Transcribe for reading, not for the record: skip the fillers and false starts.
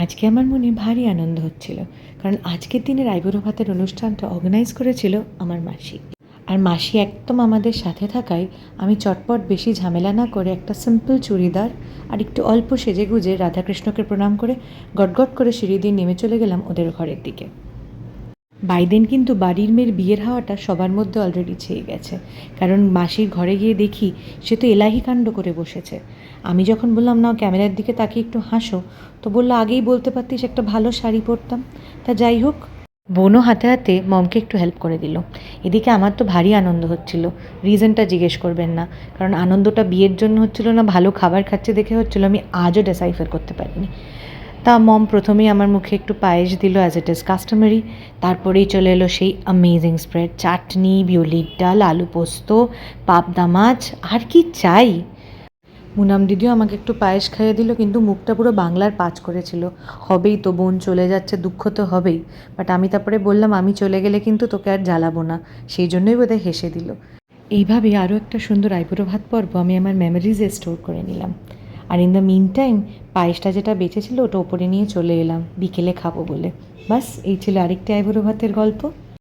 আজকে আমার মনে ভারী আনন্দ হচ্ছিল, কারণ আজকের দিনের আইবুড়ো ভাতের অনুষ্ঠানটা অর্গানাইজ করেছিল আমার মাসি। আর মাসি একদম আমাদের সাথে থাকায় আমি চটপট বেশি ঝামেলা না করে একটা সিম্পল চুড়িদার আর একটু অল্প সেজেগুজে রাধাকৃষ্ণকে প্রণাম করে গটগট করে সিঁড়ি দিয়ে নেমে চলে গেলাম ওদের ঘরের দিকে। বাইদেন কিন্তু বাড়ির মেয়ের বিয়ের হাওয়াটা সবার মধ্যে অলরেডি ছেয়ে গেছে, কারণ মাসির ঘরে গিয়ে দেখি সে তো এলাহি কাণ্ড করে বসেছে। আমি যখন বললাম না ক্যামেরার দিকে তাকিয়ে একটু হাসো, তো বললো আগেই বলতে পারতিস একটা ভালো শাড়ি পরতাম। তা যাই হোক, বোনও হাতে হাতে মমকে একটু হেল্প করে দিল। এদিকে আমার তো ভারী আনন্দ হচ্ছিল, রিজনটা জিজ্ঞেস করবেন না, কারণ আনন্দটা বিয়ের জন্য হচ্ছিল না ভালো খাবার খাচ্ছে দেখে হচ্ছিল, আমি আজও ডিসাইফার করতে পারিনি। তা মম প্রথমেই আমার মুখে একটু পায়েস দিল অ্যাজ ইট ইজ কাস্টমারি, তারপরেই চলে এলো সেই অ্যামেজিং স্প্রেড, চাটনি, বিউলির ডাল, আলু পোস্ত, পাবদা মাছ, আর কি চাই। মুনাম দিদিও আমাকে একটু পায়েস খাইয়ে দিল, কিন্তু মুখটা পুরো বাংলার পাঁচ করেছিল। হবেই তো, বোন চলে যাচ্ছে, দুঃখ তো হবেই, বাট আমি তারপরে বললাম আমি চলে গেলে কিন্তু তোকে আর জ্বালাবো না, সেই জন্যই বোধহয় হেসে দিল। এইভাবে আরও একটা সুন্দর আইবুড়ো ভাত পর্ব আমি আমার মেমোরিজে স্টোর করে নিলাম। আর ইন দ্য মিন টাইম পায়েসটা যেটা বেঁচেছিল ওটা ওপরে নিয়ে চলে এলাম বিকেলে খাবো বলে। বাস এই ছিল আরেকটি আইবুড়ো ভাতের গল্প।